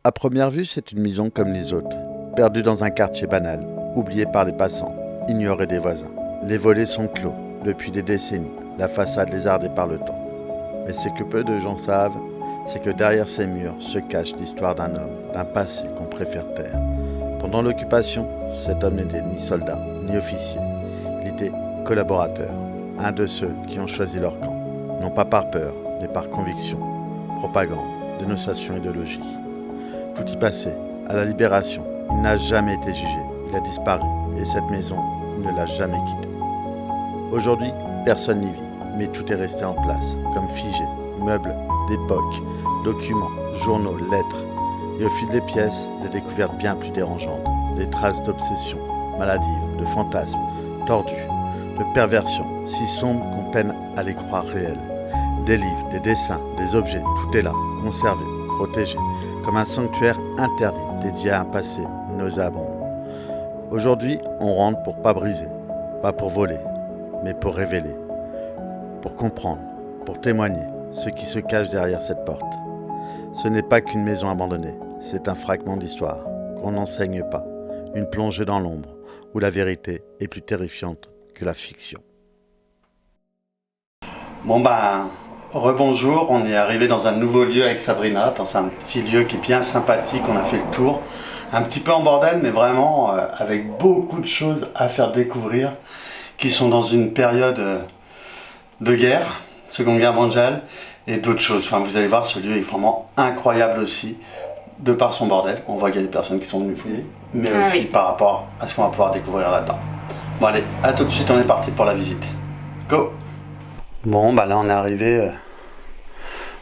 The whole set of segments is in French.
À première vue, c'est une maison comme les autres, perdue dans un quartier banal, oubliée par les passants, ignorée des voisins. Les volets sont clos depuis des décennies, la façade lézardée par le temps. Mais ce que peu de gens savent, c'est que derrière ces murs se cache l'histoire d'un homme, d'un passé qu'on préfère taire. Pendant l'occupation, cet homme n'était ni soldat, ni officier. Il était collaborateur, un de ceux qui ont choisi leur camp. Non pas par peur, mais par conviction, propagande, dénonciation idéologique. Tout y passait, à la Libération. Il n'a jamais été jugé, il a disparu, et cette maison ne l'a jamais quittée. Aujourd'hui, personne n'y vit, mais tout est resté en place, comme figé, meubles d'époque, documents, journaux, lettres. Et au fil des pièces, des découvertes bien plus dérangeantes, des traces d'obsession, maladives, de fantasmes, tordus, de perversions, si sombres qu'on peine à les croire réelles. Des livres, des dessins, des objets, tout est là, conservé, protégé, comme un sanctuaire interdit, dédié à un passé nauséabond. Aujourd'hui, on rentre pour pas briser, pas pour voler, mais pour révéler, pour comprendre, pour témoigner ce qui se cache derrière cette porte. Ce n'est pas qu'une maison abandonnée, c'est un fragment d'histoire qu'on n'enseigne pas, une plongée dans l'ombre où la vérité est plus terrifiante que la fiction. Rebonjour, on est arrivé dans un nouveau lieu avec Sabrina, dans un petit lieu qui est bien sympathique, on a fait le tour, un petit peu en bordel, mais vraiment avec beaucoup de choses à faire découvrir, qui sont dans une période de guerre, Seconde Guerre mondiale, et d'autres choses. Enfin, vous allez voir, ce lieu est vraiment incroyable aussi, de par son bordel. On voit qu'il y a des personnes qui sont venues fouiller, mais aussi par rapport à ce qu'on va pouvoir découvrir là-dedans. Bon allez, à tout de suite, on est parti pour la visite. Go! Bon, là on est arrivé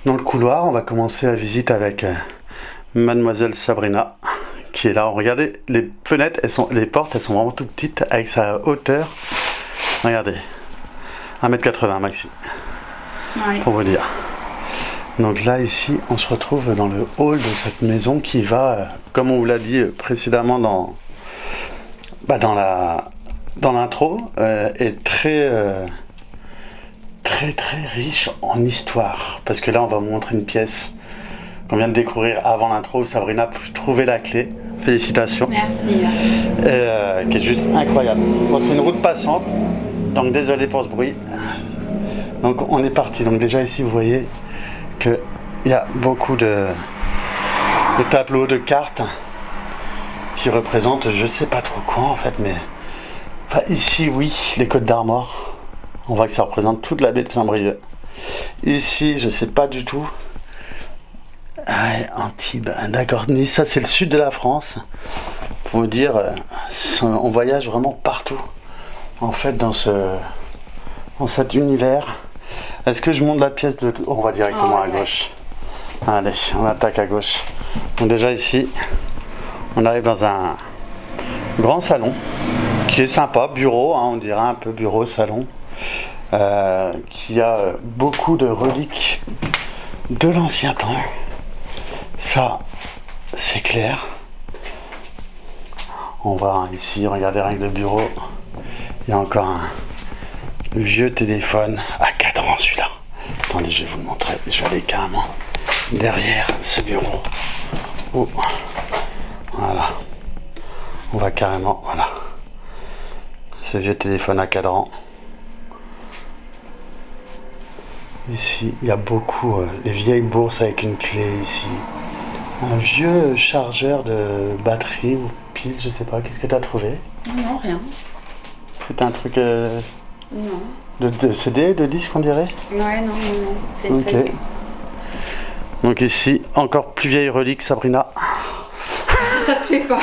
dans le couloir. On va commencer la visite avec mademoiselle Sabrina qui est là. Regardez, les fenêtres, les portes, elles sont vraiment toutes petites avec sa hauteur. Regardez, 1m80 maxi, pour vous dire. Donc là, ici, on se retrouve dans le hall de cette maison qui va, comme on vous l'a dit précédemment dans l'intro, est très riche en histoire, parce que là on va vous montrer une pièce qu'on vient de découvrir avant l'intro où Sabrina a pu trouver la clé. Félicitations. Merci. Qui est juste incroyable. Bon, c'est une route passante, donc désolé pour ce bruit. Donc on est parti. Donc déjà ici vous voyez qu'il y a beaucoup de tableaux, de cartes qui représentent je sais pas trop quoi en fait, mais enfin, ici oui, les Côtes d'Armor. On voit que ça représente toute la baie de Saint-Brieuc. Ici, je sais pas du tout. Antibes, d'accord. Ça, c'est le sud de la France. Pour vous dire, on voyage vraiment partout. En fait, dans cet univers. Est-ce que je monte la pièce de... On va directement à gauche. Allez, on attaque à gauche. Donc déjà ici, on arrive dans un grand salon qui est sympa, bureau, on dirait un peu bureau, salon. Qui a beaucoup de reliques de l'ancien temps. Ça, c'est clair. On va ici, regardez rien que le bureau. Il y a encore un vieux téléphone à cadran celui-là. Attendez, je vais vous le montrer. Je vais aller carrément derrière ce bureau. Oh. Voilà. On va carrément, voilà. Ce vieux téléphone à cadran. Ici, il y a beaucoup les vieilles bourses avec une clé ici. Un vieux chargeur de batterie ou pile, je sais pas. Qu'est-ce que tu as trouvé? Non, rien. C'est un truc non. De CD, de disque on dirait? Ouais, non. C'est une feuille. Donc ici, encore plus vieille relique, Sabrina. Ça se fait pas.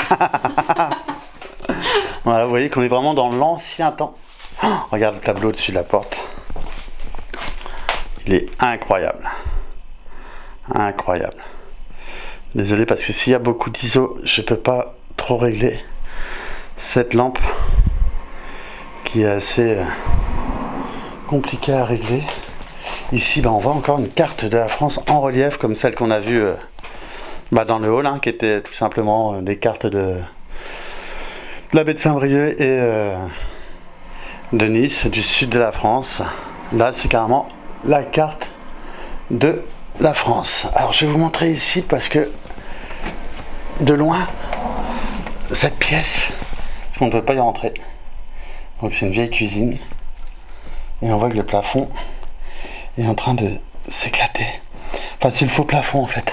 Voilà, vous voyez qu'on est vraiment dans l'ancien temps. Oh, regarde le tableau dessus de la porte. Il est incroyable. Incroyable. Désolé parce que s'il y a beaucoup d'ISO, je peux pas trop régler cette lampe qui est assez compliquée à régler. Ici, on voit encore une carte de la France en relief comme celle qu'on a vue dans le hall, qui était tout simplement des cartes de la baie de Saint-Brieuc et de Nice, du sud de la France. Là, c'est carrément la carte de la France. Alors je vais vous montrer ici parce que de loin cette pièce, parce qu'on ne peut pas y rentrer. Donc c'est une vieille cuisine. Et on voit que le plafond est en train de s'éclater. Enfin, c'est le faux plafond en fait.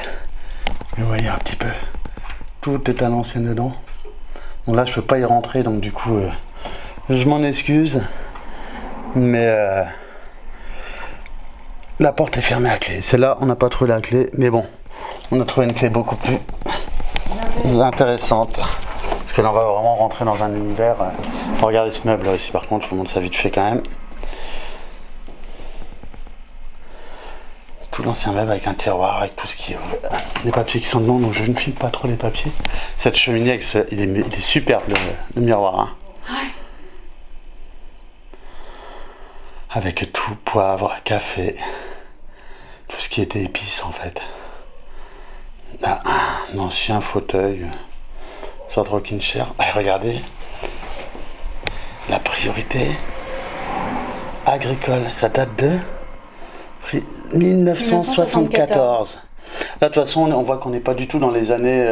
Vous voyez un petit peu. Tout est à l'ancienne dedans. Bon là, je peux pas y rentrer, donc du coup, je m'en excuse. Mais la porte est fermée à clé. Celle-là, on n'a pas trouvé la clé. Mais bon, on a trouvé une clé beaucoup plus intéressante. Parce que là, on va vraiment rentrer dans un univers. Regardez ce meuble là aussi, par contre, je vous montre ça vite fait quand même. Tout l'ancien meuble avec un tiroir, avec tout ce qui est... Les papiers qui sont dedans, donc je ne file pas trop les papiers. Cette cheminée, avec il est superbe le miroir. Hein. Ouais. Avec tout, poivre, café, tout ce qui était épices en fait. Là, un ancien fauteuil, sorte de rocking chair. Regardez, la priorité agricole, ça date de 1974. Là, de toute façon, on voit qu'on n'est pas du tout dans les années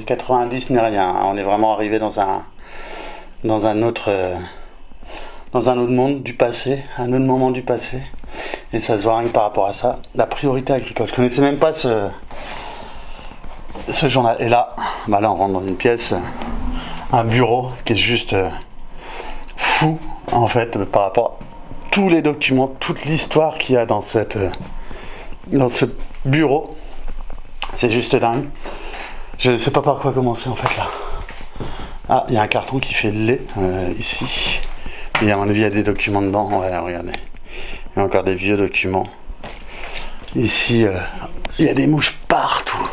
90 ni rien. On est vraiment arrivé dans un autre monde du passé, un autre moment du passé. Et ça se voit rien que par rapport à ça. La priorité agricole. Je connaissais même pas ce journal. Et là, là, on rentre dans une pièce, un bureau qui est juste fou, en fait, par rapport à tous les documents, toute l'histoire qu'il y a dans ce bureau. C'est juste dingue. Je ne sais pas par quoi commencer en fait là. Ah, il y a un carton qui fait le lait ici. Et à mon avis, il y a des documents dedans. Ouais, regardez. Il y a encore des vieux documents. Ici, il y a des mouches partout.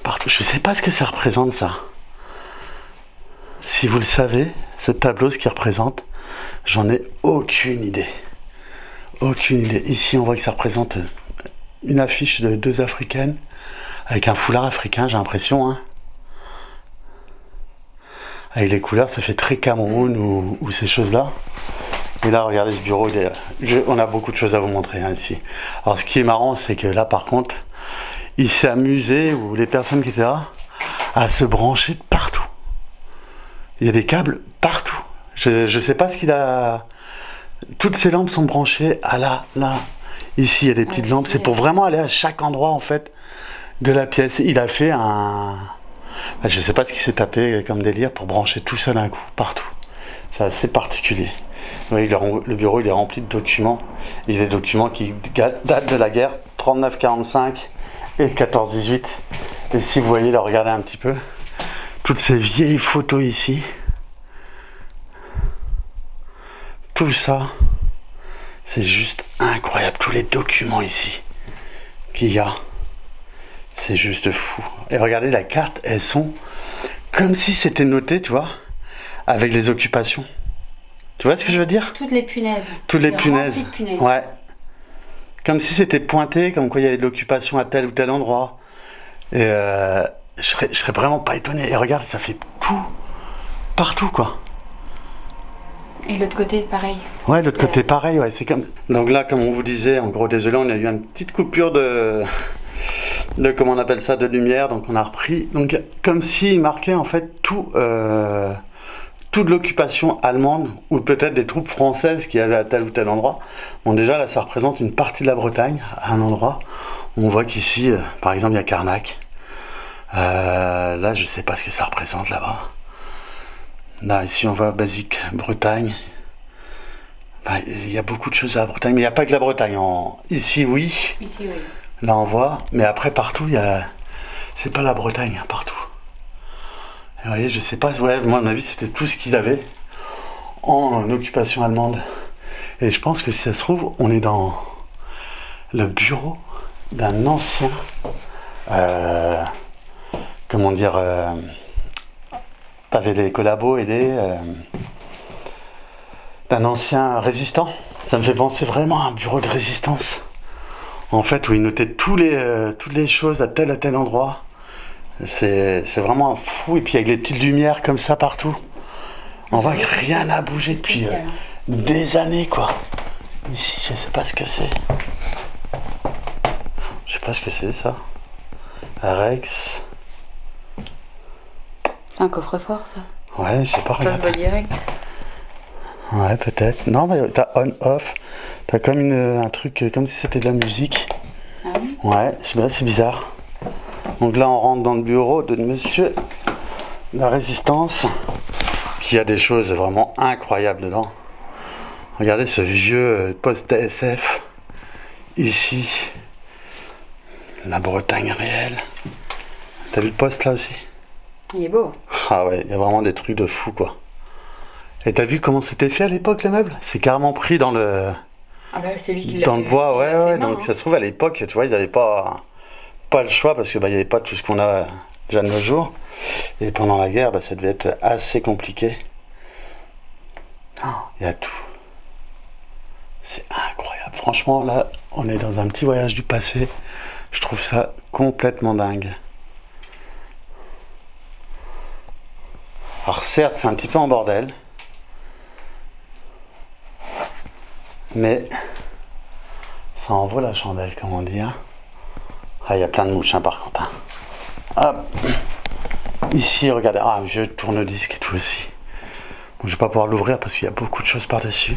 Partout. Je ne sais pas ce que ça représente ça. Si vous le savez, ce tableau, ce qu'il représente, j'en ai aucune idée. Aucune idée. Ici, on voit que ça représente une affiche de 2 africaines avec un foulard africain, j'ai l'impression. Hein. Avec les couleurs, ça fait très Cameroun ou ces choses-là. Et là, regardez ce bureau. On a beaucoup de choses à vous montrer hein, ici. Alors, ce qui est marrant, c'est que là, par contre, il s'est amusé, ou les personnes qui étaient là, à se brancher de partout. Il y a des câbles partout. Je sais pas ce qu'il a... Toutes ces lampes sont branchées à là. Ici, il y a des petites lampes. C'est pour vraiment aller à chaque endroit, en fait, de la pièce. Il a fait un... Je sais pas ce qu'il s'est tapé comme délire pour brancher tout ça d'un coup, partout. C'est assez particulier. Vous voyez, le bureau, il est rempli de documents. Il y a des documents qui datent de la guerre, 39-45 et 14-18. Et si vous voyez, là, regardez un petit peu. Toutes ces vieilles photos ici. Tout ça, c'est juste incroyable. Tous les documents ici qu'il y a, c'est juste fou. Et regardez la carte, elles sont comme si c'était noté, tu vois, avec les occupations. Tu vois ce que je veux dire? Toutes les punaises. Toutes les punaises. Ouais. Comme si c'était pointé, comme quoi il y avait de l'occupation à tel ou tel endroit. Et je serais vraiment pas étonné. Et regarde, ça fait tout, partout quoi. Et l'autre côté, pareil. Ouais, l'autre côté, pareil, ouais, c'est comme... Donc là, comme on vous disait, en gros, désolé, on a eu une petite coupure de comment on appelle ça, de lumière, donc on a repris. Donc, comme s'il marquait, en fait, toute l'occupation allemande, ou peut-être des troupes françaises qui avaient à tel ou tel endroit. Bon, déjà, là, ça représente une partie de la Bretagne, à un endroit. On voit qu'ici, par exemple, il y a Carnac. Là, je sais pas ce que ça représente, là-bas. Là, ici, on voit Basique, Bretagne. Il y a beaucoup de choses à la Bretagne, mais il n'y a pas que la Bretagne. Ici, oui. Ici, oui. Là, on voit. Mais après, partout, il y a... C'est pas la Bretagne, hein, partout. Et vous voyez, je sais pas... Ouais, moi, à mon avis, c'était tout ce qu'il avait en occupation allemande. Et je pense que si ça se trouve, on est dans le bureau d'un ancien... comment dire... T'avais les collabos et d'un ancien résistant. Ça me fait penser vraiment à un bureau de résistance. En fait, où il notait toutes les choses à tel endroit. C'est vraiment fou. Et puis avec les petites lumières comme ça partout. On voit que rien n'a bougé depuis des années, quoi. Ici, je sais pas ce que c'est. Je sais pas ce que c'est, ça. Rex. C'est un coffre-fort, ça. Ouais, je sais pas, Ça se regarde. voit direct. Ouais, peut-être. Non, mais t'as on-off. T'as comme un truc, comme si c'était de la musique. Ah oui. Ouais, c'est bizarre. Donc là, on rentre dans le bureau de monsieur la Résistance, qui a des choses vraiment incroyables dedans. Regardez ce vieux poste TSF. Ici, la Bretagne réelle. T'as vu le poste là aussi? Il est beau. Ah ouais, il y a vraiment des trucs de fou quoi. Et t'as vu comment c'était fait à l'époque les meubles? C'est carrément pris dans le Ah bah c'est lui qui dans le bois, qui ouais l'a ouais. fait, non, Donc hein. ça se trouve à l'époque, tu vois, ils n'avaient pas le choix parce que il y avait pas tout ce qu'on a déjà de nos jours. Et pendant la guerre, ça devait être assez compliqué. Il y a tout. C'est incroyable. Franchement, là, on est dans un petit voyage du passé. Je trouve ça complètement dingue. Alors certes, c'est un petit peu en bordel. Mais ça en vaut la chandelle, comme on dit. Hein. Ah, il y a plein de mouches, par contre. Hein. Hop. Ici, regardez. Ah, un vieux tourne-disque et tout aussi. Donc, je vais pas pouvoir l'ouvrir parce qu'il y a beaucoup de choses par-dessus.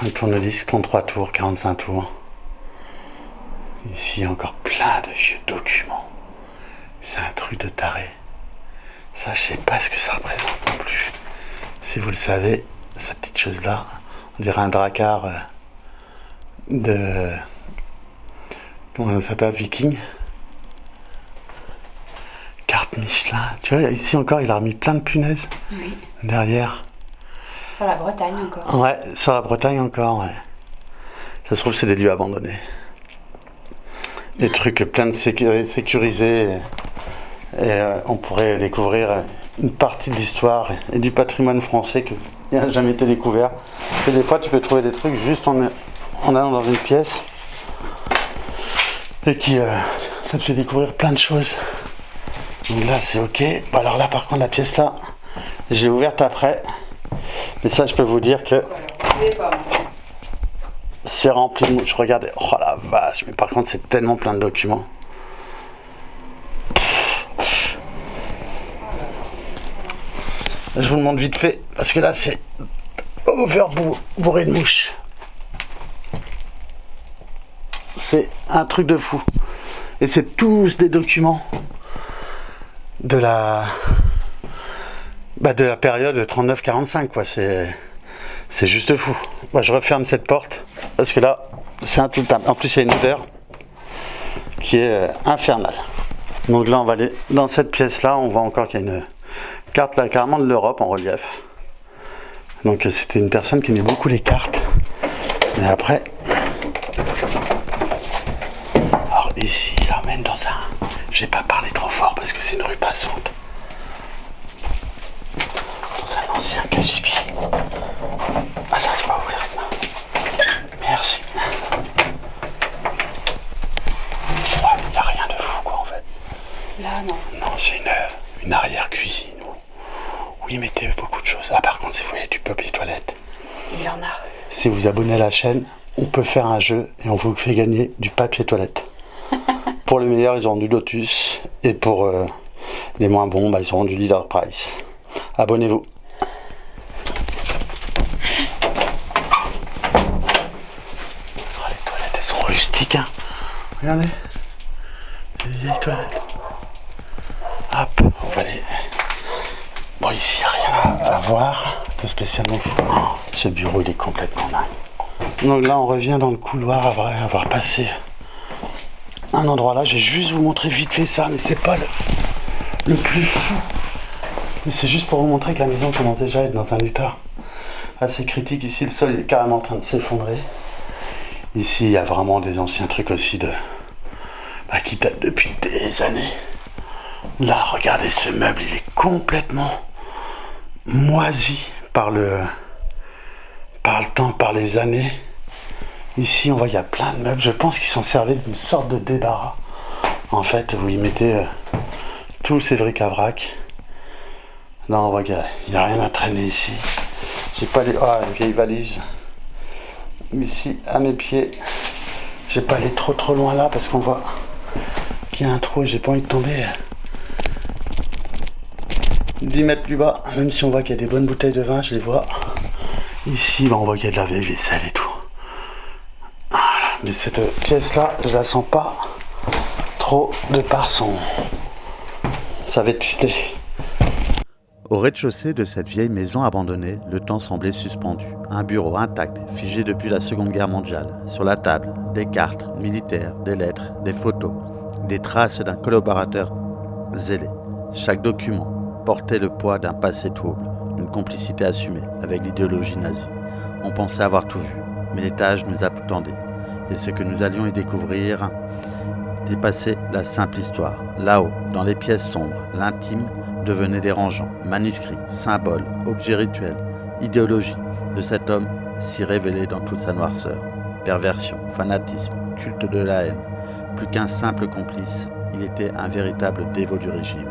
Un tourne-disque, 33 tours, 45 tours. Ici, encore plein de vieux documents. C'est un truc de taré. Ça, je sais pas ce que ça représente non plus. Si vous le savez, cette petite chose-là, on dirait un dracard de... Comment ça s'appelle? Viking. Carte Michelin. Tu vois, ici encore, il a remis plein de punaises. Oui. Derrière. Sur la Bretagne encore. Ouais, sur la Bretagne encore, ouais. Ça se trouve, c'est des lieux abandonnés. Des trucs plein de sécurisés. Et on pourrait découvrir une partie de l'histoire et du patrimoine français qui n'a jamais été découvert. Et des fois, tu peux trouver des trucs juste en allant dans une pièce et qui ça te fait découvrir plein de choses. Donc là, c'est ok. Bon, alors là, par contre, la pièce là, j'ai ouverte après. Mais ça, je peux vous dire que c'est rempli de mouches. Regardez, oh la vache. Mais par contre, c'est tellement plein de documents. Je vous le montre vite fait, parce que là c'est bourré de mouches. C'est un truc de fou. Et c'est tous des documents de la période de 39-45 quoi. C'est juste fou. Moi je referme cette porte, parce que là c'est un tout. En plus il y a une odeur qui est infernale. Donc là on va aller dans cette pièce là, on voit encore qu'il y a une carte là carrément de l'Europe en relief. Donc c'était une personne qui aimait beaucoup les cartes. Mais après, alors ici ça mène dans un, je vais pas parler trop fort parce que c'est une rue passante, dans un ancien cagibi. Ah, j'arrive pas à ouvrir maintenant. Merci. Ouais, y a rien de fou quoi en fait. Là, non. Non, c'est une arrière-cuisine où ils mettaient beaucoup de choses. Ah, par contre, si vous voulez du papier toilette, Il y en a. si vous abonnez à la chaîne, on peut faire un jeu et on vous fait gagner du papier toilette. Pour les meilleurs, ils auront du Lotus. Et pour les moins bons, ils auront du Leader Price. Abonnez-vous. Oh, les toilettes, elles sont rustiques. Hein. Regardez. Les vieilles toilettes. Hop, on va aller... Bon, ici, il n'y a rien à voir de spécialement fou. Oh, ce bureau, il est complètement dingue. Donc là, on revient dans le couloir après avoir passé un endroit là. Je vais juste vous montrer vite fait ça, mais c'est pas le plus fou. Mais c'est juste pour vous montrer que la maison commence déjà à être dans un état assez critique. Ici, le sol est carrément en train de s'effondrer. Ici, il y a vraiment des anciens trucs aussi qui datent depuis des années. Là, regardez ce meuble, il est complètement moisi par le temps, par les années. Ici, on voit il y a plein de meubles. Je pense qu'ils s'en servaient d'une sorte de débarras. En fait, où ils mettaient tous ces bric-à-brac. Là, on voit qu'il n'y a rien à traîner ici. J'ai pas les... Ah, une vieille valise. Ici, à mes pieds. Je vais pas aller trop loin là parce qu'on voit qu'il y a un trou, j'ai pas envie de tomber 10 mètres plus bas, même si on voit qu'il y a des bonnes bouteilles de vin, je les vois. Ici, on voit qu'il y a de la vieille vaisselle et tout. Voilà. Mais cette pièce-là, je la sens pas trop de par son... sa vétusté. Au rez-de-chaussée de cette vieille maison abandonnée, le temps semblait suspendu. Un bureau intact, figé depuis la Seconde Guerre mondiale. Sur la table, des cartes militaires, des lettres, des photos, des traces d'un collaborateur zélé. Chaque document portait le poids d'un passé trouble, d'une complicité assumée avec l'idéologie nazie. On pensait avoir tout vu, mais l'étage nous attendait. Et ce que nous allions y découvrir dépassait la simple histoire. Là-haut, dans les pièces sombres, l'intime devenait dérangeant. Manuscrits, symboles, objets rituels, idéologie de cet homme s'y révélait dans toute sa noirceur. Perversion, fanatisme, culte de la haine. Plus qu'un simple complice, il était un véritable dévot du régime.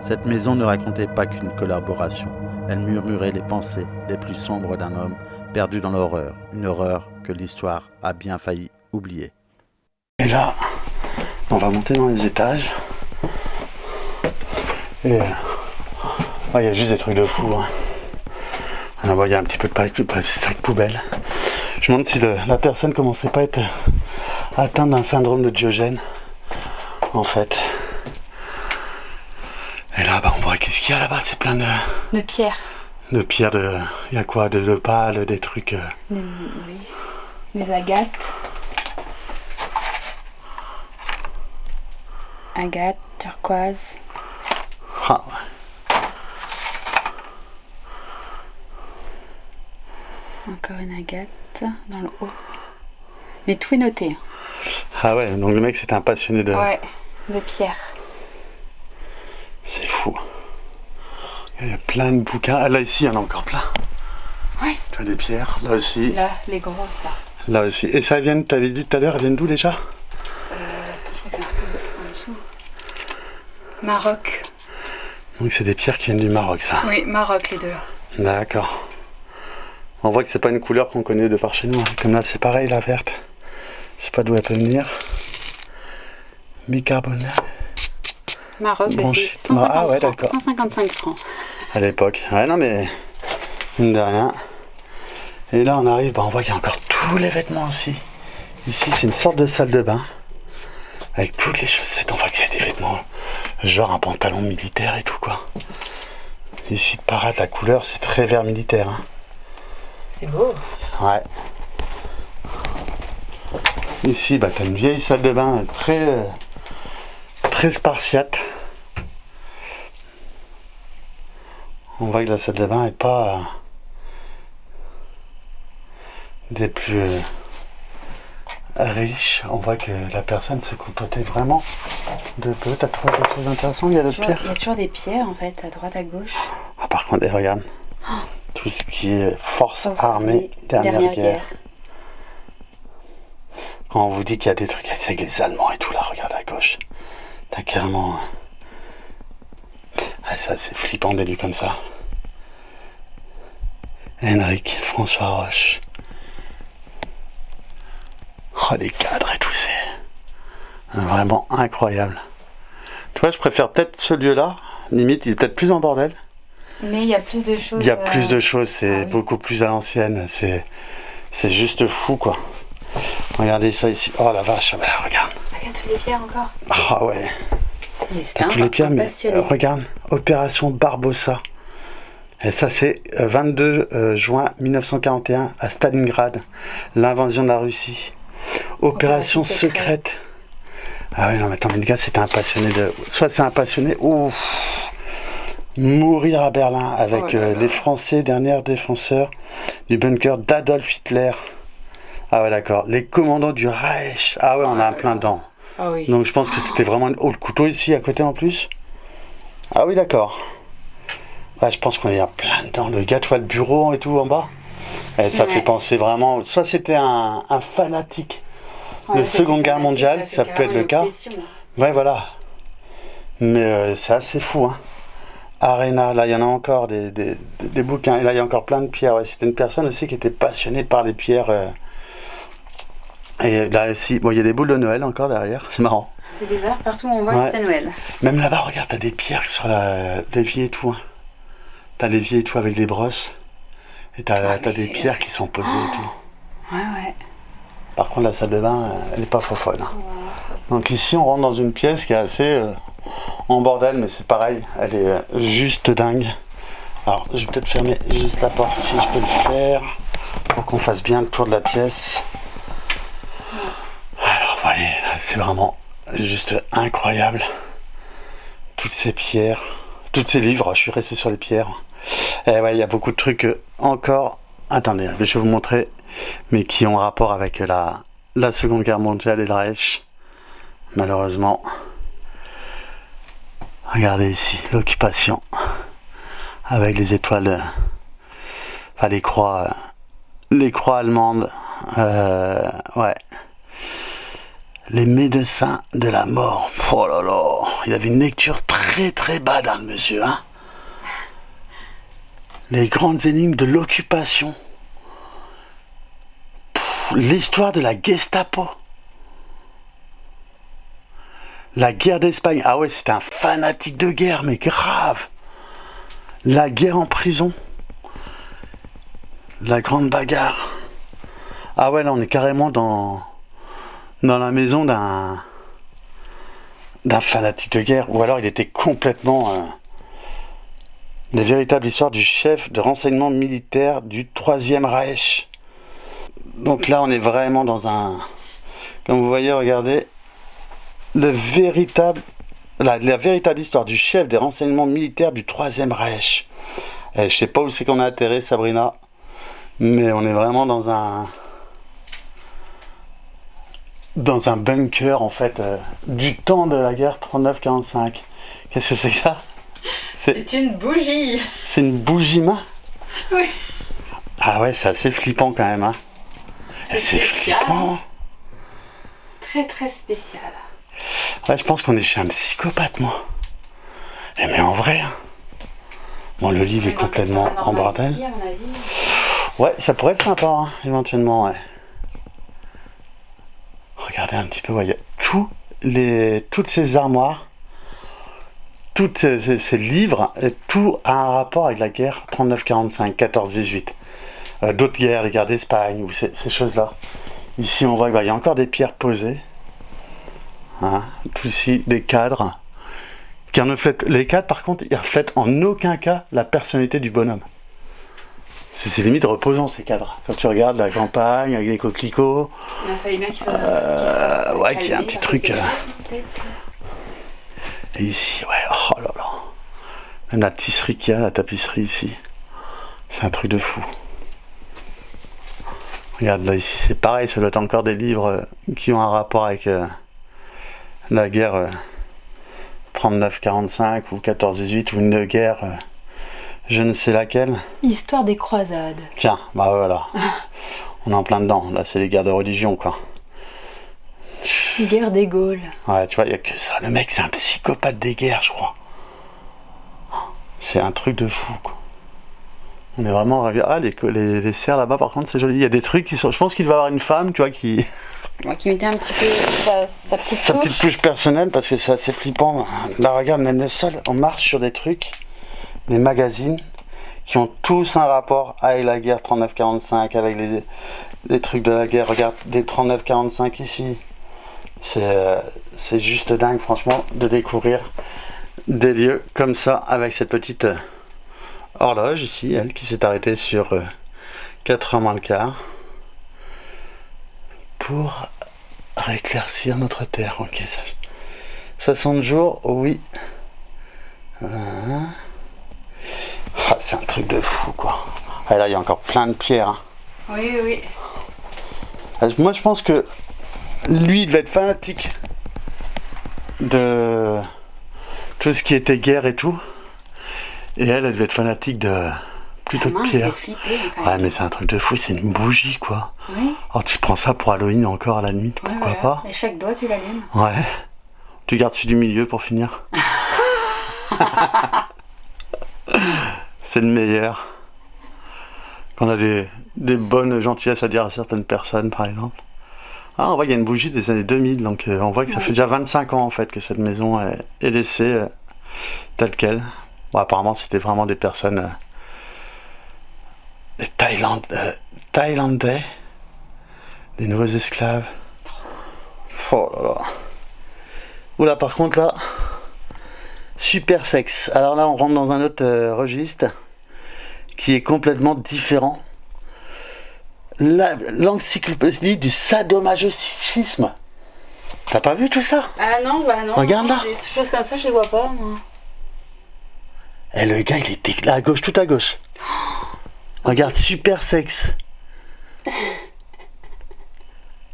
Cette maison ne racontait pas qu'une collaboration. Elle murmurait les pensées les plus sombres d'un homme perdu dans l'horreur. Une horreur que l'histoire a bien failli oublier. Et là, on va monter dans les étages. Et il y a juste des trucs de fou. Alors, il y a un petit peu de sac poubelle. Je me demande si la personne commençait pas à être atteinte d'un syndrome de Diogène. En fait. Et là, on voit qu'est-ce qu'il y a là-bas. C'est plein De pierres. De pierres, il y a quoi? De l'opale, des trucs... Oui. Des agates. Agate, turquoise. Ah ouais. Encore une agate dans le haut. Mais tout est noté. Ah ouais, donc le mec c'était un passionné de... Ouais, de pierre. C'est fou. Il y a plein de bouquins. Ah là ici, il y en a encore plein. Ouais. Tu vois des pierres, là aussi. Là, les grosses là. Là aussi. Et ça vient, t'avais dit tout à l'heure, elles viennent d'où déjà? Attends, je crois que c'est un peu en dessous. Maroc. Donc c'est des pierres qui viennent du Maroc, ça. Oui, Maroc les deux. D'accord. On voit que c'est pas une couleur qu'on connaît de par chez nous. Comme là, c'est pareil, la verte. Je sais pas d'où elle peut venir. Bicarbonate. Maroc, Bronchite. c'est 150 Ah ouais, francs, d'accord. 155 francs. À l'époque. Ouais, non mais... mine de rien. Et là, on arrive, on voit qu'il y a encore tous les vêtements aussi. Ici, c'est une sorte de salle de bain. Avec toutes les chaussettes. On voit qu'il y a des vêtements. Genre un pantalon militaire et tout, quoi. Ici, de parade, la couleur, c'est très vert militaire. Hein. C'est beau. Ouais. Ici, t'as une vieille salle de bain très spartiate. On voit que la salle de bain n'est pas des plus riches. On voit que la personne se contentait vraiment de peu. T'as trouvé quelque chose d'intéressant? Il y a d'autres pierres? Il y a toujours des pierres en fait, à droite, à gauche. Ah, par contre, regarde. Tout ce qui est force armée, dernière guerre. Quand on vous dit qu'il y a des trucs avec les Allemands et tout, là, regarde à gauche. T'as carrément... Ah, ça, c'est flippant des lieux comme ça. Henrik, François Roche. Oh, les cadres et tout, c'est vraiment incroyable. Tu vois, je préfère peut-être ce lieu-là. Limite, il est peut-être plus en bordel. Mais il y a plus de choses. Il y a plus de choses, c'est oui. beaucoup plus à l'ancienne. C'est juste fou, quoi. Regardez ça ici. Oh la vache, là, regarde. Regarde toutes les pierres encore. Ah ouais. T'as toutes les pierres, mais regarde. Opération Barbossa. Et ça, c'est 22 juin 1941 à Stalingrad. L'invasion de la Russie. Opération secrète. Ah ouais, non, mais attends, mais le gars, c'était un passionné de... Soit c'est un passionné... Ouf. Mourir à Berlin avec les Français, derniers défenseurs du bunker d'Adolf Hitler. Ah ouais, d'accord. Les commandants du Reich. Ah ouais, on a un plein dedans. Ah oui. Donc je pense que c'était vraiment... Oh, le couteau ici, à côté en plus. Ah oui, d'accord. Ouais, je pense qu'on est en plein dedans. Le gars, tu vois le bureau et tout en bas. Et ça fait penser vraiment... Soit c'était un fanatique de Seconde Guerre mondiale, ça peut être le cas. Ouais, voilà. Mais c'est assez fou, hein. Arena, là il y en a encore des bouquins, et là il y a encore plein de pierres. Ouais, c'était une personne aussi qui était passionnée par les pierres. Et là aussi, bon, il y a des boules de Noël encore derrière, c'est marrant. C'est bizarre, partout où on voit Ouais. c'est Noël. Même là-bas, regarde, t'as des pierres sur l'évier et tout. Hein. T'as l'évier et tout avec les brosses. Et t'as des pierres qui sont posées et tout. Ouais. Par contre, la salle de bain, elle est pas folle. Hein. Donc ici, on rentre dans une pièce qui est assez en bordel, mais c'est pareil, elle est juste dingue. Alors, je vais peut-être fermer juste la porte si je peux le faire, pour qu'on fasse bien le tour de la pièce. Alors, vous voyez, là, c'est vraiment juste incroyable. Toutes ces pierres, tous ces livres, je suis resté sur les pierres. Et ouais, il y a beaucoup de trucs encore. Attendez, je vais vous montrer, mais qui ont rapport avec la Seconde Guerre mondiale et le Reich. Malheureusement. Regardez ici, l'occupation. Avec les étoiles, enfin les croix allemandes. Ouais. Les médecins de la mort. Oh là là, il avait une lecture très très bad, hein, le monsieur. Hein. Les grandes énigmes de l'occupation. L'histoire de la Gestapo. La guerre d'Espagne. Ah ouais, c'était un fanatique de guerre, mais grave. La guerre en prison. La grande bagarre. Ah ouais, là on est carrément dans la maison d'un fanatique de guerre. Ou alors il était complètement... les véritables histoires du chef de renseignement militaire du Troisième Reich. Donc là on est vraiment dans un... Comme vous voyez, regardez. La véritable histoire du chef des renseignements militaires du Troisième Reich. Je sais pas où c'est qu'on a atterri, Sabrina, mais on est vraiment dans un bunker en fait du temps de la guerre 39-45. Qu'est-ce que c'est que ça? C'est une bougie. C'est une bougie main? Oui. Ah ouais, c'est assez flippant quand même. Hein. C'est flippant. Très très spécial. Ouais, je pense qu'on est chez un psychopathe, moi. Mais en vrai, hein. Bon, le livre est complètement en bordel. Ouais, ça pourrait être sympa, hein, éventuellement, ouais. Regardez un petit peu, ouais, il y a toutes ces armoires, tous ces livres, et tout a un rapport avec la guerre 39-45, 14-18. D'autres guerres, les guerres d'Espagne, ou ces choses-là. Ici, on voit qu'il y a encore des pierres posées. Hein, tout ici, des cadres. Qui reflètent, les cadres, par contre, ils reflètent en aucun cas la personnalité du bonhomme. C'est limite reposant, ces cadres. Quand tu regardes la campagne, avec les coquelicots. Il fallait bien qu'il soit. Ouais, qu'il y ait un petit truc. Et ici, ouais, oh là là. Même la tisserie qu'il y a, la tapisserie ici. C'est un truc de fou. Regarde, là, ici, c'est pareil, ça doit être encore des livres qui ont un rapport avec la guerre 39-45 ou 14-18 ou une guerre, je ne sais laquelle. Histoire des croisades. Tiens, bah voilà. On est en plein dedans. Là, c'est les guerres de religion, quoi. Guerre des Gaules. Ouais, tu vois, il n'y a que ça. Le mec, c'est un psychopathe des guerres, je crois. C'est un truc de fou, quoi. On est vraiment... Ah, les serres là-bas, par contre, c'est joli. Il y a des trucs qui sont... Je pense qu'il va y avoir une femme, tu vois, qui... Moi qui mettait un petit peu sa petite touche personnelle, parce que c'est assez flippant. Là, regarde, même le sol, on marche sur des trucs, des magazines, qui ont tous un rapport avec la guerre 39-45, avec les trucs de la guerre. Regarde, des 39-45 ici. C'est juste dingue, franchement, de découvrir des lieux comme ça, avec cette petite horloge ici, elle, qui s'est arrêtée sur 4h moins le quart. Pour éclaircir notre terre. Ok, ça. 60 jours, oui. C'est un truc de fou, quoi. Et là, il y a encore plein de pierres. Hein. Oui. Moi, je pense que lui, il devait être fanatique de tout ce qui était guerre et tout. Et elle devait être fanatique de... plutôt de pierre. Ouais, mais c'est un truc de fou, c'est une bougie, quoi. Oui. Alors tu prends ça pour Halloween encore à la nuit, pourquoi pas. Et chaque doigt, tu l'allumes. Ouais. Tu gardes celui du milieu pour finir. C'est le meilleur. Quand on a des bonnes gentillesses à dire à certaines personnes, par exemple. Ah, on voit qu'il y a une bougie des années 2000, donc on voit que ça fait déjà 25 ans en fait que cette maison est laissée telle qu'elle. Bon, apparemment, c'était vraiment des personnes des Thaïlandais, des nouveaux esclaves. Oh là là. Oula, par contre là, super sexe. Alors là, on rentre dans un autre registre qui est complètement différent. L'encyclopédie du sadomasochisme. T'as pas vu tout ça? Ah non, bah non. Regarde là. Des choses comme ça, je les vois pas, moi. Et le gars, il était là à gauche, tout à gauche. Regarde, super sexe.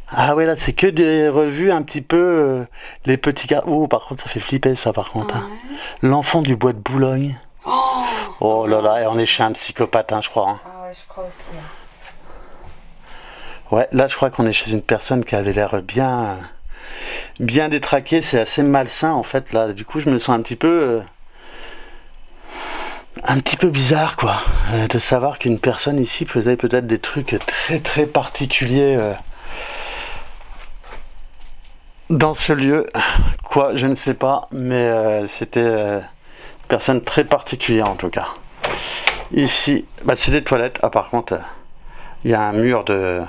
Ah ouais, là, c'est que des revues un petit peu... les petits gars... Oh, par contre, ça fait flipper, ça, par contre. Ouais. Hein. L'enfant du bois de Boulogne. Oh là là, et on est chez un psychopathe, hein, je crois. Hein. Ah ouais, je crois aussi. Ouais, là, je crois qu'on est chez une personne qui avait l'air bien détraquée. C'est assez malsain, en fait, là. Du coup, je me sens un petit peu bizarre, quoi. De savoir qu'une personne ici faisait peut-être des trucs très, très particuliers... dans ce lieu, quoi, je ne sais pas, mais c'était une personne très particulière en tout cas. Ici, bah, c'est des toilettes. Ah, par contre, il y a un mur de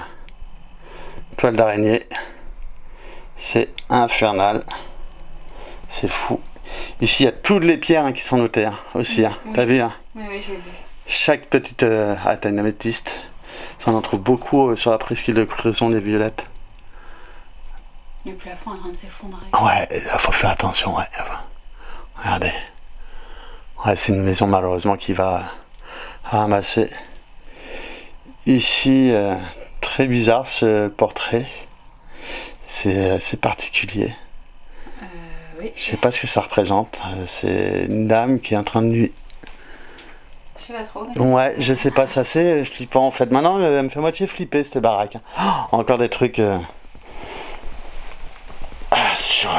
toile d'araignée. C'est infernal. C'est fou. Ici, il y a toutes les pierres hein, qui sont notées hein, aussi. Hein. Oui. T'as vu hein? Oui, j'ai vu. Chaque petite... Ah, t'as une améthyste. Ça, on en trouve beaucoup sur la presqu'île de Creuson, les violettes. Le plafond est en train de s'effondrer. Ouais, il faut faire attention, ouais. Regardez. Ouais, c'est une maison malheureusement qui va ramasser. Ici, très bizarre ce portrait. C'est assez particulier. Oui. Je sais pas ce que ça représente. C'est une dame qui est en train de nuire. Je sais pas trop. Ouais, je sais pas, c'est assez flippant en fait. Maintenant, elle me fait moitié flipper cette baraque. Oh, encore des trucs... sur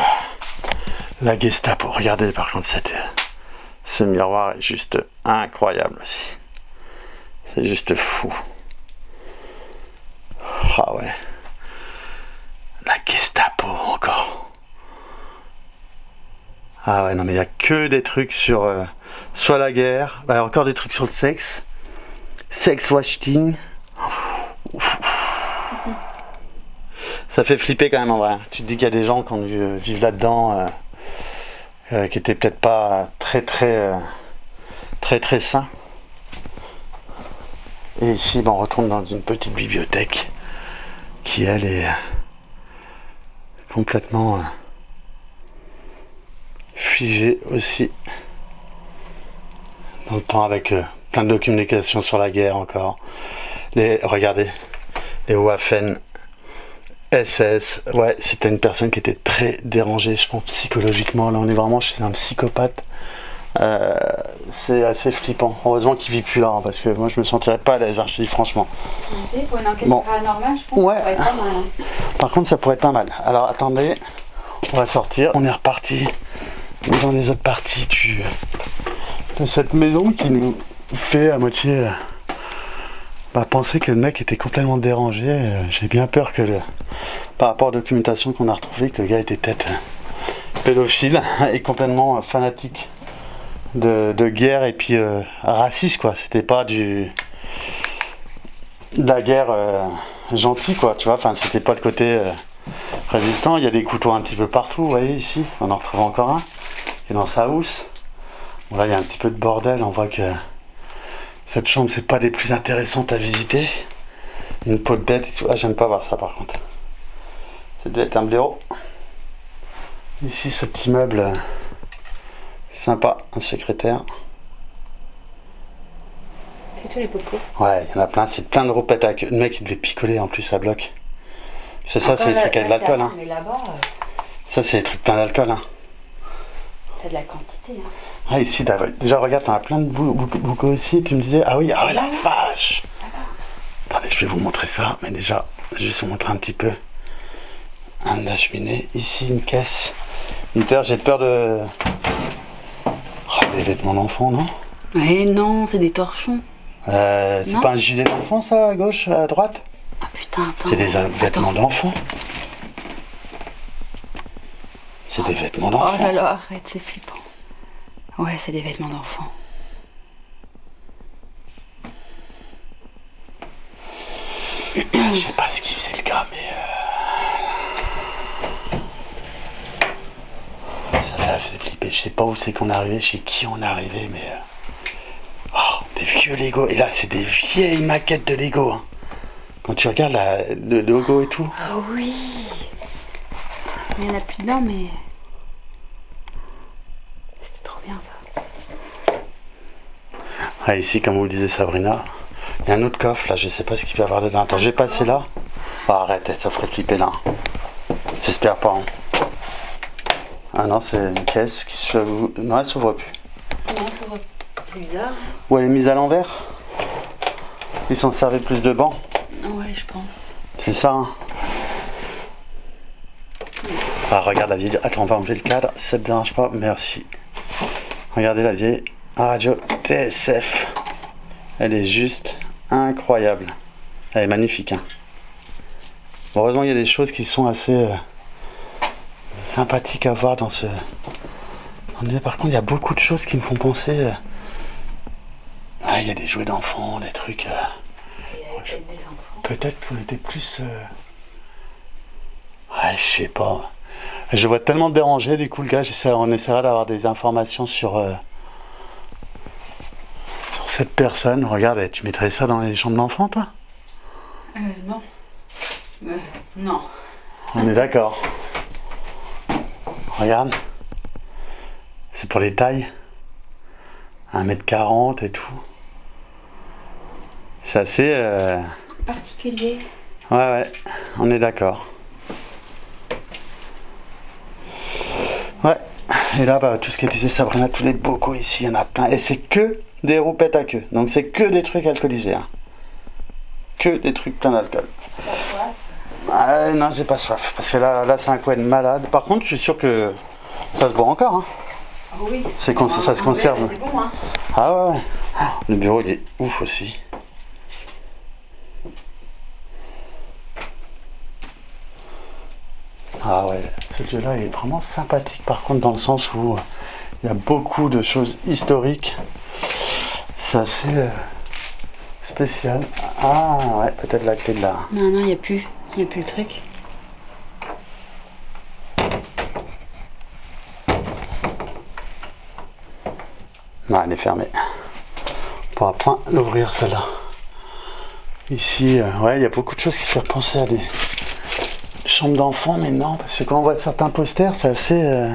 la Gestapo. Regardez par contre ce miroir est juste incroyable aussi. C'est juste fou. Ah ouais. La Gestapo encore. Ah ouais non mais il n'y a que des trucs sur soit la guerre, bah, encore des trucs sur le sexe. Sex washing. Ça fait flipper quand même en vrai. Tu te dis qu'il y a des gens qui ont dû vivre là-dedans qui étaient peut-être pas très sains. Et ici ben, on retourne dans une petite bibliothèque qui elle est complètement figée aussi. Dans le temps avec plein de documentations sur la guerre encore. Regardez, les Waffen SS, ouais, c'était une personne qui était très dérangée, je pense, psychologiquement. Là, on est vraiment chez un psychopathe. C'est assez flippant. Heureusement qu'il vit plus là, hein, parce que moi, je me sentirais pas à l'aise, hein, je te dis franchement. Tu sais, pour une enquête Bon. paranormale, je pense Ouais. que ça pourrait être pas mal. Hein. Par contre, ça pourrait être pas mal. Alors, attendez, on va sortir. On est reparti dans les autres parties de cette maison qui nous fait à moitié... penser que le mec était complètement dérangé. J'ai bien peur que par rapport aux documentations qu'on a retrouvées, que le gars était peut-être pédophile et complètement fanatique de guerre et puis raciste quoi. C'était pas de la guerre gentille quoi, tu vois. Enfin, c'était pas le côté résistant. Il y a des couteaux un petit peu partout, vous voyez ici. On en retrouve encore un qui est dans sa housse. Bon là, il y a un petit peu de bordel. On voit que cette chambre, c'est pas des plus intéressantes à visiter. Une peau de bête et tout. Ah, j'aime pas voir ça par contre. Ça doit être un blaireau. Ici, ce petit meuble sympa, un secrétaire. C'est tous les popos. Ouais, il y en a plein. C'est plein de roupettes à queue. Le mec, il devait picoler en plus à bloc. C'est ça, c'est les trucs avec de l'alcool. Hein. Mais là-bas, Ça, c'est les trucs plein d'alcool. Hein. t'as de la quantité. Hein. Ah, ici, déjà, regarde, t'en as plein de boucaux aussi. Tu me disais, ah oui, la vache. Attendez, je vais vous montrer ça. Mais déjà, juste vous montrer un petit peu. Un de la cheminée. Ici, une caisse. J'ai peur de... Oh, les vêtements d'enfant, non? Ouais, non, c'est des torchons. C'est Non. pas un gilet d'enfant, ça, à gauche, à droite? Ah putain, attends. C'est des vêtements d'enfant. c'est des vêtements Oh d'enfant. là là, arrête, c'est flippant. Ouais, c'est des vêtements d'enfant. Je sais pas ce qu'il faisait le gars, mais ça fait flipper. Je sais pas où c'est qu'on est arrivé, chez qui on est arrivé, mais oh, des vieux Lego. Et là, c'est des vieilles maquettes de Lego. Hein. Quand tu regardes le logo et tout. Ah oui. Il y en a plus dedans, mais c'était trop bien ça. Ah, ici, comme vous le disait Sabrina, il y a un autre coffre là, je sais pas ce qu'il va y avoir dedans. Attends, je vais passer là. Oh, arrête, ça ferait flipper là. J'espère pas. Hein. Ah non, c'est une caisse qui se... Non, elle s'ouvre plus. Non, ça va. C'est bizarre. Ou elle est mise à l'envers. Ils s'en servaient plus de banc. Ouais, je pense. C'est ça. Hein. Ah, regarde la vieille. Attends, on va enlever le cadre. Si ça te dérange pas, merci. Regardez la vieille radio TSF. Elle est juste incroyable. Elle est magnifique. Hein. Heureusement, il y a des choses qui sont assez sympathiques à voir dans ce. Par contre, il y a beaucoup de choses qui me font penser. Ah, il y a des jouets d'enfants, des trucs. Il y a la tête des enfants. Peut-être qu'on était plus. Ouais, je sais pas. Je vois tellement dérangé, du coup, le gars, on essaiera d'avoir des informations sur cette personne. Regarde, tu mettrais ça dans les chambres d'enfants, toi? Non. Non. On est d'accord. Regarde. C'est pour les tailles. 1m40 et tout. C'est assez... Particulier. Ouais, on est d'accord. Ouais, et là, bah, tout ce qui disait Sabrina, tous les bocaux ici, il y en a plein. Et c'est que des roupettes à queue. Donc c'est que des trucs alcoolisés. Hein. Que des trucs pleins d'alcool. T'as soif? Ah, non, j'ai pas soif. Parce que là c'est un coin de malade. Par contre, je suis sûr que ça se boit encore. Hein. Oh oui. Ça se conserve. C'est bon, hein. Ah ouais. Le bureau, il est ouf aussi. Ah ouais, ce lieu-là est vraiment sympathique par contre dans le sens où il y a beaucoup de choses historiques. C'est assez spécial. Ah ouais, peut-être la clé de là. Non, il n'y a plus. Il n'y a plus le truc. Non, elle est fermée. On pourra point l'ouvrir celle-là. Ici, ouais, il y a beaucoup de choses qui font penser à des chambres d'enfants, mais non, parce que quand on voit certains posters, c'est assez...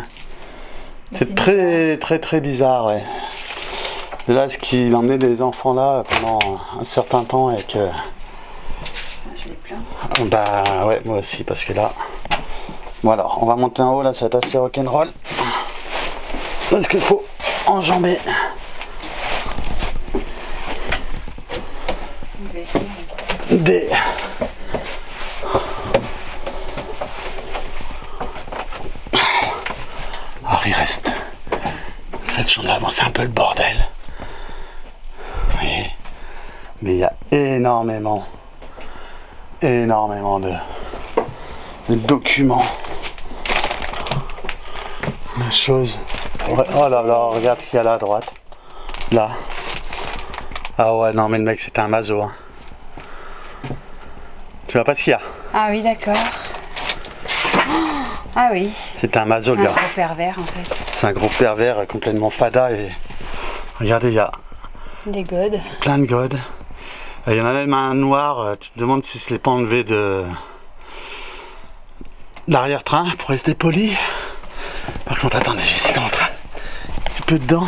c'est très, très, très bizarre, ouais. Là, ce qu'il emmenait les enfants là pendant un certain temps et que... Je l'ai plein. Bah ouais, moi aussi, parce que là... Bon alors, on va monter en haut, là, ça va être assez rock'n'roll. Parce qu'il faut enjamber. Des... Alors il reste cette chambre-là, bon, c'est un peu le bordel. Oui. Mais il y a énormément de documents, de choses. Oh là là, regarde ce qu'il y a là à droite. Là. Ah ouais, non mais le mec c'était un maso. Hein. Tu vois pas ce qu'il y a? Ah oui, d'accord. Ah oui. C'est un maso, C'est le un gars. gros pervers en fait. C'est un gros pervers complètement fada et regardez, il y a Des godes. plein de godes. Il y en a même un noir, tu te demandes si ce n'est pas enlevé de l'arrière-train pour rester poli. Par contre, attendez, j'ai essayé d'entrer un petit peu dedans.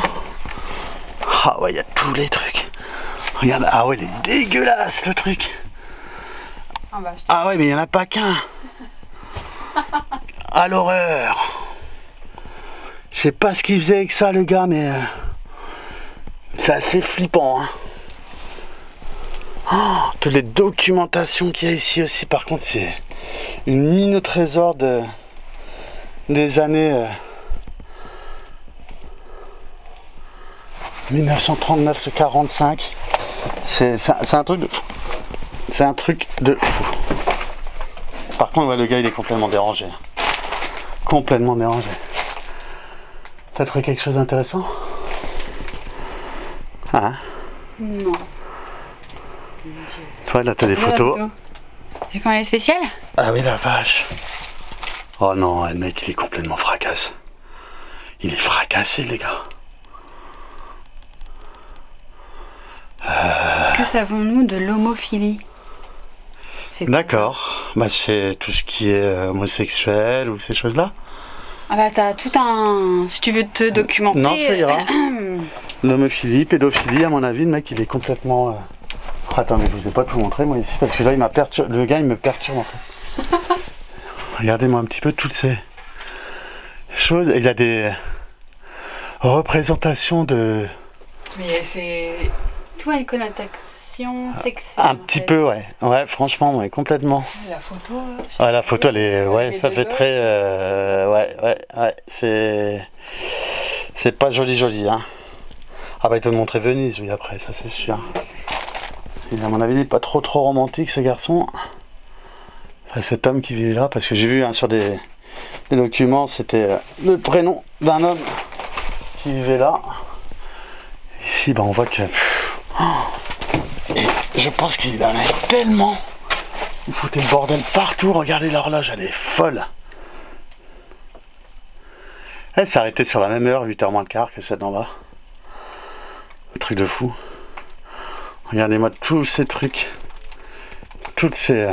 Ah ouais, il y a tous les trucs. Regarde, ah ouais, il est dégueulasse le truc. Ah bah, Ah ouais, mais il n'y en a pas qu'un. À l'horreur. Je sais pas ce qu'il faisait avec ça, le gars, mais c'est assez flippant. Hein. Oh, toutes les documentations qu'il y a ici aussi, par contre, c'est une mine au trésor des années 1939-45. C'est un truc de fou. C'est un truc de fou. Par contre, ouais, le gars, il est complètement dérangé. complètement dérangé. T'as trouvé quelque chose d'intéressant? Hein? Non. Toi, là, t'as des photos. Et quand elle est spéciale? Ah oui, la vache. Oh non, le mec, il est complètement fracasse. Il est fracassé, les gars. Que savons-nous de l'homophilie? D'accord. Bah, c'est tout ce qui est homosexuel ou ces choses-là. Ah bah t'as tout un... Si tu veux te documenter... Non, ça ira. L'homophilie, pédophilie, à mon avis, le mec, il est complètement... Oh, attends, mais je vous ai pas tout montré, moi, ici, parce que là, il m'a perturbé. Le gars, il me perturbe, en fait. Regardez-moi un petit peu toutes ces choses. Il a des représentations de... Mais c'est... Tout a une connotation sexuelle. Un petit peu, ouais. Ouais, franchement, ouais, complètement. La photo... Ah, la photo, elle est... Ouais, les ça deux fait gosses. très... Ouais. C'est pas joli, hein. Ah bah, il peut me montrer Venise, oui, après, ça, c'est sûr. À mon avis, il n'est pas trop romantique, ce garçon. Enfin, cet homme qui vit là, parce que j'ai vu hein, sur des documents, c'était le prénom d'un homme qui vivait là. Ici, bah, on voit que... Et je pense qu'il en a tellement. Il foutait le bordel partout. Regardez l'horloge, elle est folle. Elle s'est arrêtée sur la même heure, 8h moins le quart, que celle d'en bas. Un truc de fou. Regardez-moi tous ces trucs. Toutes ces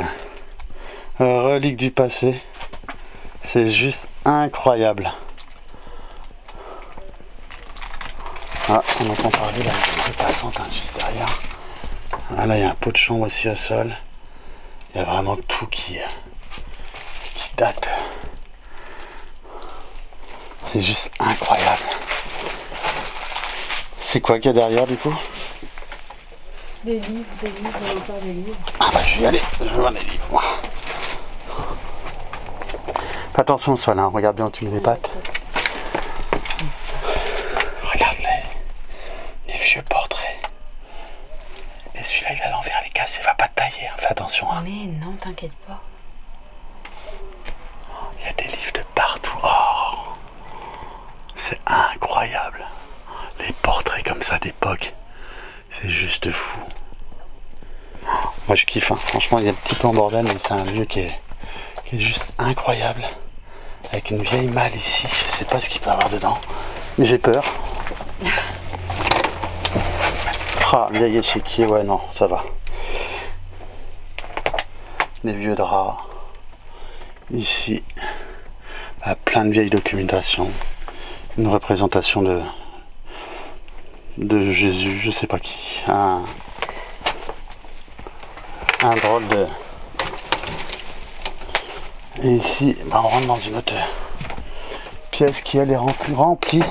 reliques du passé. C'est juste incroyable. Ah, on entend parler là, de passante hein, juste derrière. Ah, là, il y a un pot de chambre aussi au sol. Il y a vraiment tout qui date. C'est juste incroyable. C'est quoi qu'il y a derrière du coup? Des livres, encore des livres. Ah bah je vais y aller, je vais voir les livres moi. Fais attention au sol, hein. Regarde bien où tu mets les pattes. Regarde les vieux portraits. Et celui-là il a l'envers, les cassés, va pas te tailler, hein. Fais attention. Hein. Mais non, t'inquiète pas. Il y a des livres de partout. Oh, c'est incroyable. Les portraits comme ça d'époque, c'est juste fou. Moi je kiffe, hein. Franchement il est un petit peu en bordel, mais c'est un lieu qui est juste incroyable. Avec une vieille malle ici, je sais pas ce qu'il peut y avoir dedans, mais j'ai peur. Ah, vieil échiquier, ouais non, ça va. Des vieux draps. Ici, bah, plein de vieilles documentations. Une représentation de Jésus, je sais pas qui. Un drôle de... Et ici, bah, on rentre dans une autre pièce qui elle est remplie.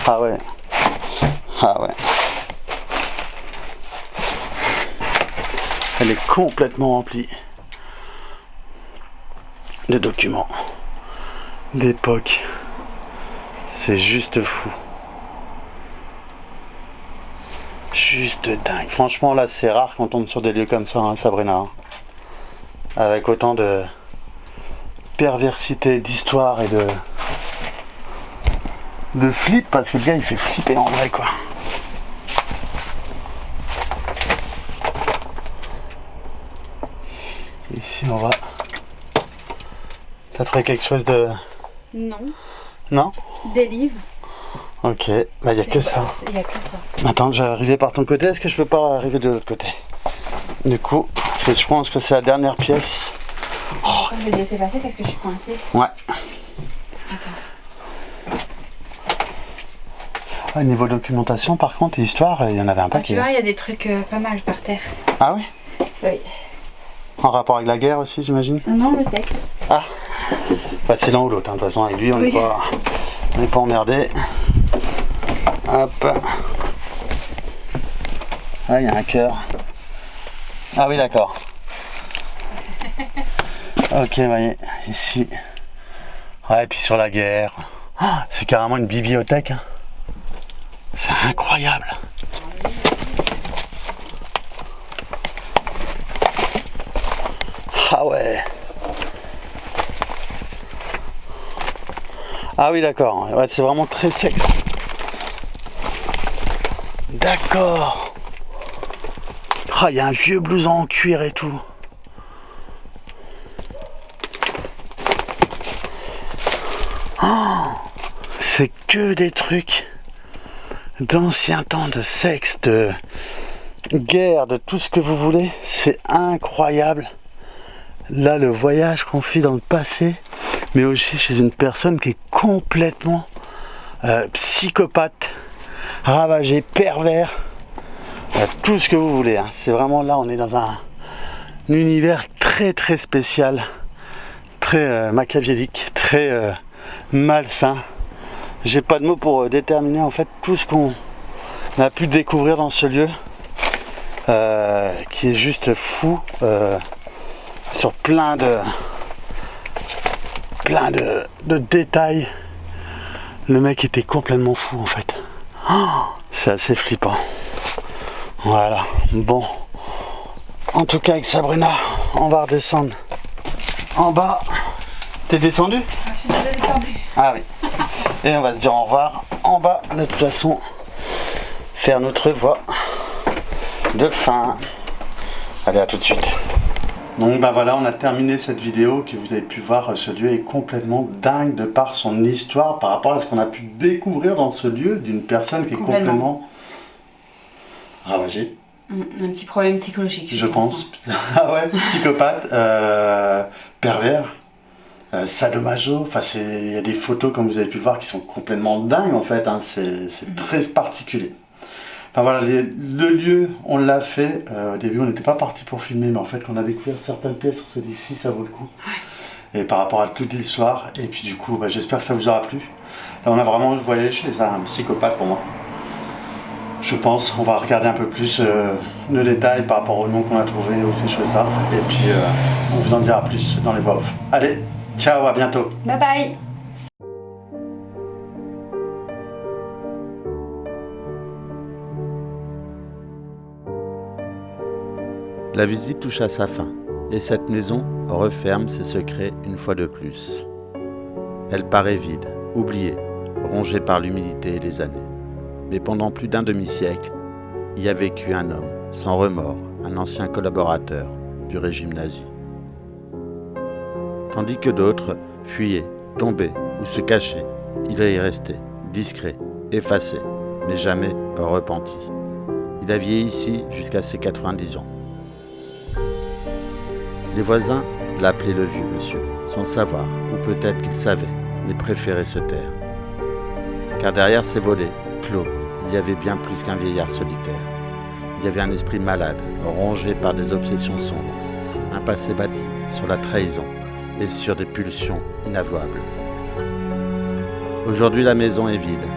Ah ouais. Elle est complètement remplie de documents d'époque. C'est juste fou. Juste dingue. Franchement, là, c'est rare qu'on tombe sur des lieux comme ça, hein, Sabrina. Hein. Avec autant de perversité, d'histoire et de flip, parce que le gars, il fait flipper en vrai, quoi. Ici, on va... T'as trouvé quelque chose de... Non. Non? Des livres. Ok, bah, il n'y a que ça. Il y a que ça. Attends, j'ai arrivé par ton côté, est-ce que je peux pas arriver de l'autre côté? Du coup, parce que je pense que c'est la dernière pièce. Oh. Je vais te laisser passer parce que je suis coincée. Ouais. Attends. Ah, niveau documentation, par contre, et histoire, il y en avait un Tu paquet. vois, il y a des trucs pas mal par terre. Ah oui? Oui. En rapport avec la guerre aussi, j'imagine? Non, le sexe. Ah, bah, c'est l'un ou l'autre, hein. De toute façon, avec lui, on n'est pas emmerdé. Hop. Ah, il y a un cœur. Ah oui, d'accord. Ok, voyez, ici. Ouais, et puis sur la guerre. Ah, c'est carrément une bibliothèque. Hein. C'est incroyable. Ah ouais. Ah oui, d'accord. Ouais, c'est vraiment très sexe. D'accord. Ah, il y a un vieux blouson en cuir et tout. Oh, c'est que des trucs d'ancien temps, de sexe, de guerre, de tout ce que vous voulez. C'est incroyable. Là, le voyage qu'on fait dans le passé, mais aussi chez une personne qui est complètement psychopathe, ravagé, pervers, tout ce que vous voulez. Hein. C'est vraiment là, on est dans un univers très très spécial, très machiavélique, très malsain. J'ai pas de mots pour déterminer en fait tout ce qu'on a pu découvrir dans ce lieu, qui est juste fou, sur plein de détails. Le mec était complètement fou en fait. Oh, c'est assez flippant. Voilà, bon. En tout cas avec Sabrina, on va redescendre en bas. T'es descendu? Je suis déjà descendue. Ah oui. Et on va se dire au revoir en bas. De toute façon, faire notre voix de fin. Allez, à tout de suite. Donc bah voilà, on a terminé cette vidéo que vous avez pu voir. Ce lieu est complètement dingue de par son histoire, par rapport à ce qu'on a pu découvrir dans ce lieu d'une personne qui est complètement ravagée. Un petit problème psychologique. Je pense. Ah ouais, psychopathe, pervers, sadomaso. Enfin, il y a des photos, comme vous avez pu le voir, qui sont complètement dingues en fait. Hein. C'est très particulier. Enfin voilà, le lieu, on l'a fait. Au début, on n'était pas parti pour filmer, mais en fait, quand on a découvert certaines pièces, on s'est dit si ça vaut le coup. Ouais. Et par rapport à toute l'histoire, et puis du coup, bah, j'espère que ça vous aura plu. Là, on a vraiment voyagé chez un psychopathe pour moi. Je pense, on va regarder un peu plus le détail par rapport au nom qu'on a trouvé ou ces choses-là. Et puis, on vous en dira plus dans les voix off. Allez, ciao, à bientôt. Bye bye. La visite touche à sa fin, et cette maison referme ses secrets une fois de plus. Elle paraît vide, oubliée, rongée par l'humidité et les années. Mais pendant plus d'un demi-siècle, y a vécu un homme, sans remords, un ancien collaborateur du régime nazi. Tandis que d'autres fuyaient, tombaient ou se cachaient, il y restait, discret, effacé, mais jamais repenti. Il a vieilli ici jusqu'à ses 90 ans. Les voisins l'appelaient le vieux monsieur, sans savoir, ou peut-être qu'ils savaient, mais préféraient se taire. Car derrière ces volets, clos, il y avait bien plus qu'un vieillard solitaire. Il y avait un esprit malade, rongé par des obsessions sombres, un passé bâti sur la trahison et sur des pulsions inavouables. Aujourd'hui, la maison est vide,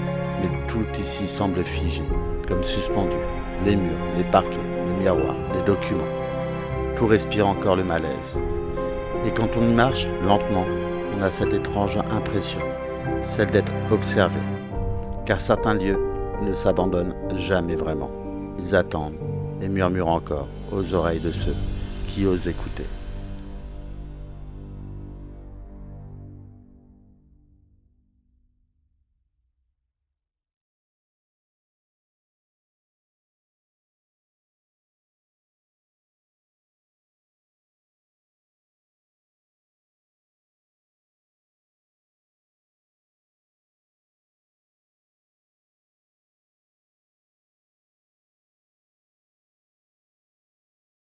mais tout ici semble figé, comme suspendu. Les murs, les parquets, les miroirs, les documents. Tout respire encore le malaise. Et quand on y marche, lentement, on a cette étrange impression, celle d'être observé. Car certains lieux ne s'abandonnent jamais vraiment. Ils attendent et murmurent encore aux oreilles de ceux qui osent écouter.